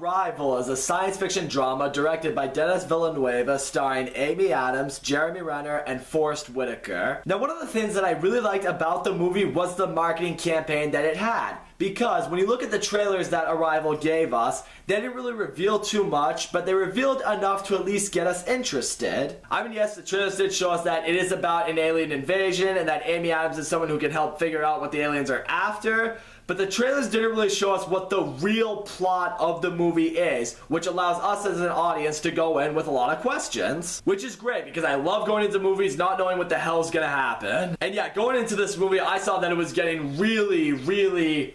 Arrival is a science fiction drama directed by Denis Villeneuve starring Amy Adams, Jeremy Renner, and Forest Whitaker. Now, one of the things that I really liked about the movie was the marketing campaign that it had. Because when you look at the trailers that Arrival gave us, they didn't really reveal too much, but they revealed enough to at least get us interested. I mean, yes, the trailers did show us that it is about an alien invasion and that Amy Adams is someone who can help figure out what the aliens are after. But the trailers didn't really show us what the real plot of the movie is, which allows us as an audience to go in with a lot of questions. Which is great, because I love going into movies not knowing what the hell's gonna happen. And yeah, going into this movie, I saw that it was getting really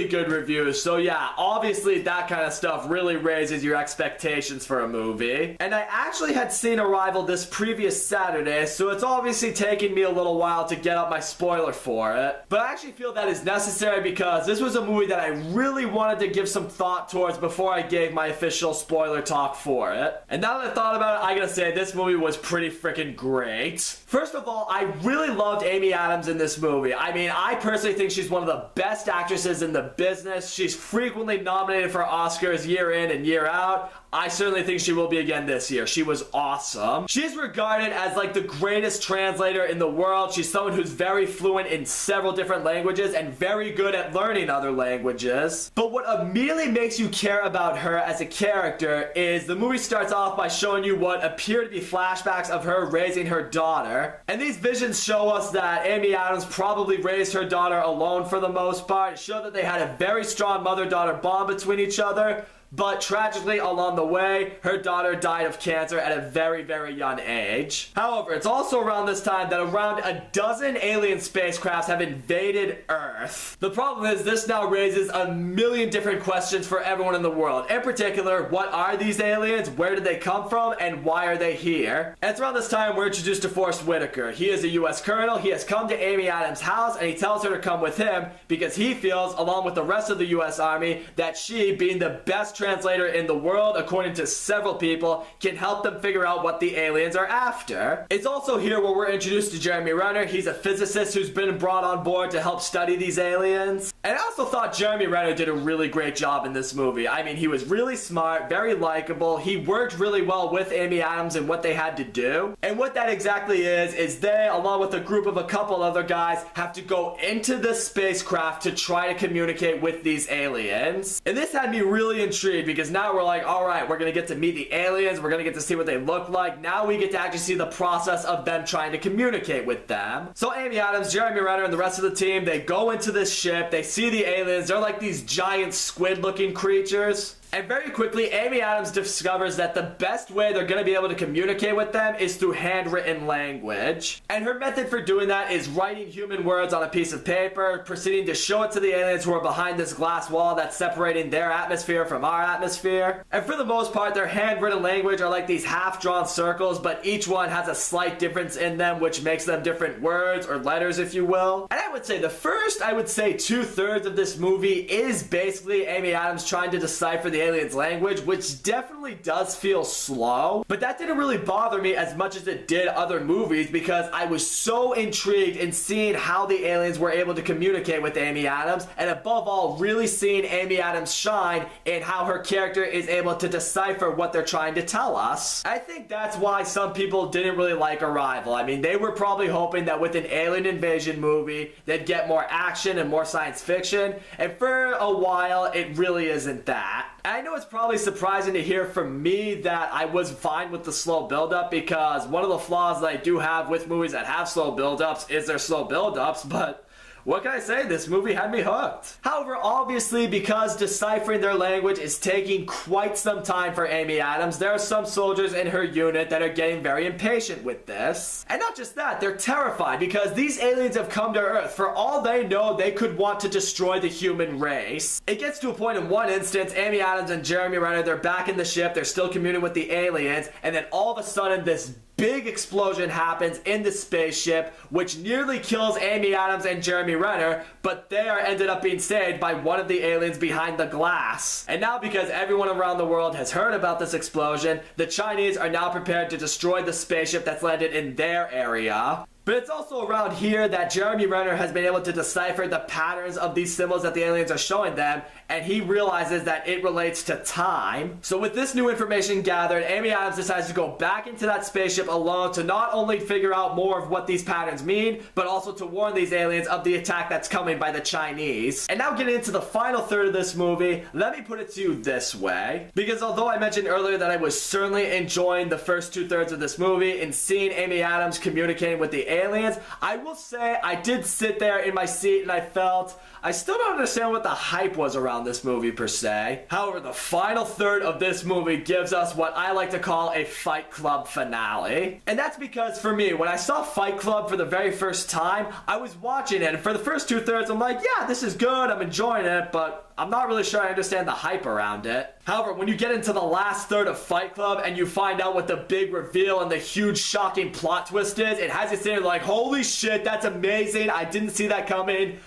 good reviews. So yeah, obviously that kind of stuff really raises your expectations for a movie. And I actually had seen Arrival this previous Saturday, so it's obviously taken me a little while to get up my spoiler for it. But I actually feel that is necessary because this was a movie that I really wanted to give some thought towards before I gave my official spoiler talk for it. And now that I thought about it, I gotta say this movie was pretty freaking great. First of all, I really loved Amy Adams in this movie. I mean, I personally think she's one of the best actresses in the business. She's frequently nominated for Oscars year in and year out. I certainly think she will be again this year. She was awesome. She's regarded as like the greatest translator in the world. She's someone who's very fluent in several different languages and very good at learning other languages. But what immediately makes you care about her as a character is the movie starts off by showing you what appear to be flashbacks of her raising her daughter. And these visions show us that Amy Adams probably raised her daughter alone for the most part. It showed that they had a very strong mother-daughter bond between each other. But tragically, along the way, her daughter died of cancer at a very young age. However, it's also around this time that around a dozen alien spacecrafts have invaded Earth. The problem is this now raises a million different questions for everyone in the world. In particular, what are these aliens? Where did they come from? And why are they here? And it's around this time we're introduced to Forest Whitaker. He is a U.S. colonel. He has come to Amy Adams' house and he tells her to come with him because he feels, along with the rest of the U.S. Army, that she, being the best translator in the world, according to several people, can help them figure out what the aliens are after. It's also here where we're introduced to Jeremy Renner. He's a physicist who's been brought on board to help study these aliens. And I also thought Jeremy Renner did a really great job in this movie. I mean, he was really smart, very likable. He worked really well with Amy Adams and what they had to do. And what that exactly is they, along with a group of a couple other guys, have to go into the spacecraft to try to communicate with these aliens. And this had me really intrigued because now we're like, alright, we're gonna get to meet the aliens, we're gonna get to see what they look like. Now we get to actually see the process of them trying to communicate with them. So Amy Adams, Jeremy Renner, and the rest of the team, they go into this ship, they see the aliens, they're like these giant squid-looking creatures. And very quickly, Amy Adams discovers that the best way they're going to be able to communicate with them is through handwritten language. And her method for doing that is writing human words on a piece of paper, proceeding to show it to the aliens who are behind this glass wall that's separating their atmosphere from our atmosphere. And for the most part, their handwritten language are like these half-drawn circles, but each one has a slight difference in them, which makes them different words or letters, if you will. And I would say the first, 2/3 of this movie is basically Amy Adams trying to decipher the aliens' language, which definitely does feel slow, but that didn't really bother me as much as it did other movies because I was so intrigued in seeing how the aliens were able to communicate with Amy Adams, and above all, really seeing Amy Adams shine in how her character is able to decipher what they're trying to tell us. I think that's why some people didn't really like Arrival. I mean, they were probably hoping that with an alien invasion movie, they'd get more action and more science fiction, and for a while, it really isn't that. I know it's probably surprising to hear from me that I was fine with the slow build-up because one of the flaws that I do have with movies that have slow build-ups is their slow build-ups, but what can I say? This movie had me hooked. However, obviously, because deciphering their language is taking quite some time for Amy Adams, there are some soldiers in her unit that are getting very impatient with this. And not just that, they're terrified because these aliens have come to Earth. For all they know, they could want to destroy the human race. It gets to a point in one instance, Amy Adams and Jeremy Renner, they're back in the ship, they're still communing with the aliens, and then all of a sudden this big explosion happens in the spaceship, which nearly kills Amy Adams and Jeremy Renner, but they are ended up being saved by one of the aliens behind the glass. And now, because everyone around the world has heard about this explosion, the Chinese are now prepared to destroy the spaceship that's landed in their area. But it's also around here that Jeremy Renner has been able to decipher the patterns of these symbols that the aliens are showing them, and he realizes that it relates to time. So with this new information gathered, Amy Adams decides to go back into that spaceship alone to not only figure out more of what these patterns mean, but also to warn these aliens of the attack that's coming by the Chinese. And now getting into the final third of this movie, let me put it to you this way. Because although I mentioned earlier that I was certainly enjoying the first 2/3 of this movie and seeing Amy Adams communicating with the aliens, I will say I did sit there in my seat and I felt I still don't understand what the hype was around this movie per se. However, the final third of this movie gives us what I like to call a Fight Club finale. And that's because for me, when I saw Fight Club for the very first time, I was watching it, and for the first 2/3 I'm like, yeah, this is good, I'm enjoying it, but I'm not really sure I understand the hype around it. However, when you get into the last third of Fight Club and you find out what the big reveal and the huge shocking plot twist is, it has you sitting like, holy shit, that's amazing, I didn't see that coming.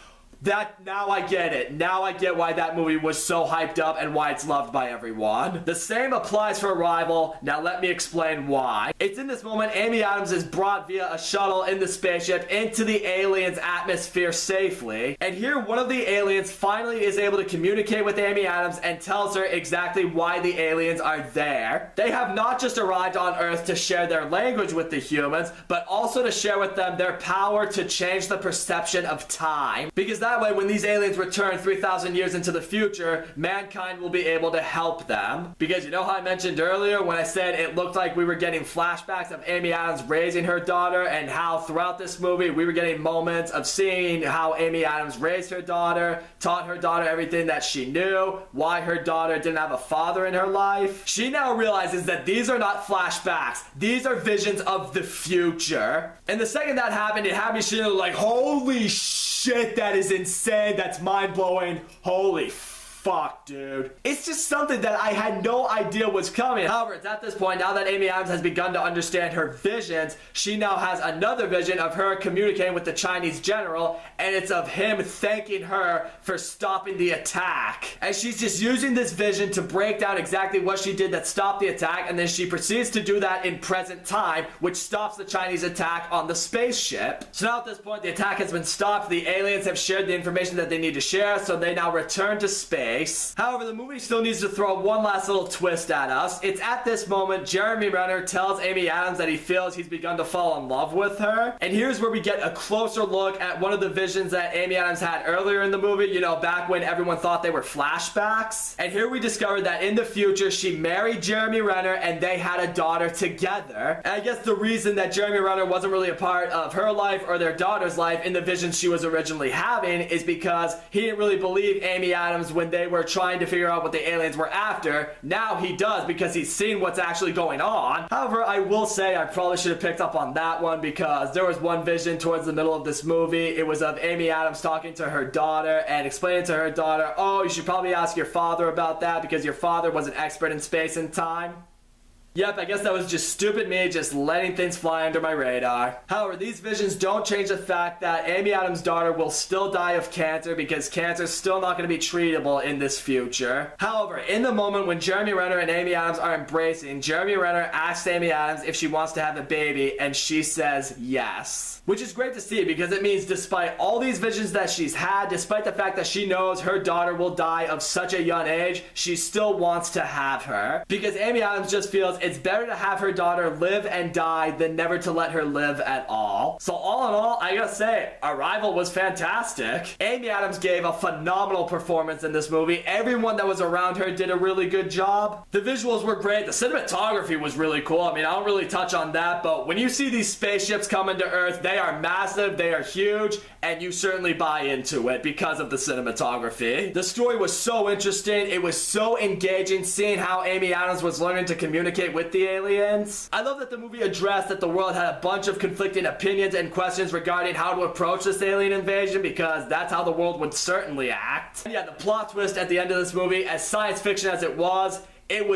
Now I get it. Now I get why that movie was so hyped up and why it's loved by everyone. The same applies for Arrival. Now let me explain why. It's in this moment Amy Adams is brought via a shuttle in the spaceship into the aliens' atmosphere safely. And here one of the aliens finally is able to communicate with Amy Adams and tells her exactly why the aliens are there. They have not just arrived on Earth to share their language with the humans, but also to share with them their power to change the perception of time. Because that way, when these aliens return 3,000 years into the future, mankind will be able to help them. Because you know how I mentioned earlier when I said it looked like we were getting flashbacks of Amy Adams raising her daughter, and how throughout this movie we were getting moments of seeing how Amy Adams raised her daughter, taught her daughter everything that she knew, why her daughter didn't have a father in her life. She now realizes that these are not flashbacks. These are visions of the future. And the second that happened, it had me feeling like, holy shit, that is insane, that's mind-blowing, holy fuck, dude. It's just something that I had no idea was coming. However, it's at this point, now that Amy Adams has begun to understand her visions, she now has another vision of her communicating with the Chinese general, and it's of him thanking her for stopping the attack. And she's just using this vision to break down exactly what she did that stopped the attack, and then she proceeds to do that in present time, which stops the Chinese attack on the spaceship. So now at this point, the attack has been stopped, the aliens have shared the information that they need to share, so they now return to space. However, the movie still needs to throw one last little twist at us. It's at this moment Jeremy Renner tells Amy Adams that he feels he's begun to fall in love with her. And here's where we get a closer look at one of the visions that Amy Adams had earlier in the movie, you know, back when everyone thought they were flashbacks. And here we discovered that in the future she married Jeremy Renner and they had a daughter together. And I guess the reason that Jeremy Renner wasn't really a part of her life or their daughter's life in the vision she was originally having is because he didn't really believe Amy Adams when they were trying to figure out what the aliens were after. Now he does because he's seen what's actually going on. However, I will say I probably should have picked up on that one because there was one vision towards the middle of this movie. It was of Amy Adams talking to her daughter and explaining to her daughter, oh, you should probably ask your father about that because your father was an expert in space and time. Yep, I guess that was just stupid me just letting things fly under my radar. However, these visions don't change the fact that Amy Adams' daughter will still die of cancer because cancer is still not going to be treatable in this future. However, in the moment when Jeremy Renner and Amy Adams are embracing, Jeremy Renner asks Amy Adams if she wants to have a baby and she says yes. Which is great to see because it means despite all these visions that she's had, despite the fact that she knows her daughter will die of such a young age, she still wants to have her. Because Amy Adams just feels it's better to have her daughter live and die than never to let her live at all. So all in all, I gotta say, Arrival was fantastic. Amy Adams gave a phenomenal performance in this movie. Everyone that was around her did a really good job. The visuals were great. The cinematography was really cool. I mean, I don't really touch on that, but when you see these spaceships coming to Earth, they are massive, they are huge, and you certainly buy into it because of the cinematography. The story was so interesting. It was so engaging seeing how Amy Adams was learning to communicate with the aliens. I love that the movie addressed that the world had a bunch of conflicting opinions and questions regarding how to approach this alien invasion because that's how the world would certainly act. And yeah, the plot twist at the end of this movie, as science fiction as it was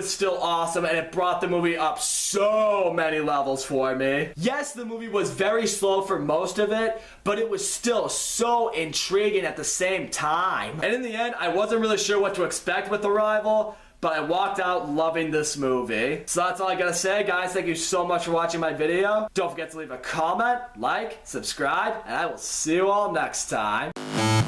still awesome and it brought the movie up so many levels for me. Yes, the movie was very slow for most of it, but it was still so intriguing at the same time. And in the end, I wasn't really sure what to expect with Arrival, but I walked out loving this movie. So that's all I gotta say, guys. Thank you so much for watching my video. Don't forget to leave a comment, like, subscribe, and I will see you all next time.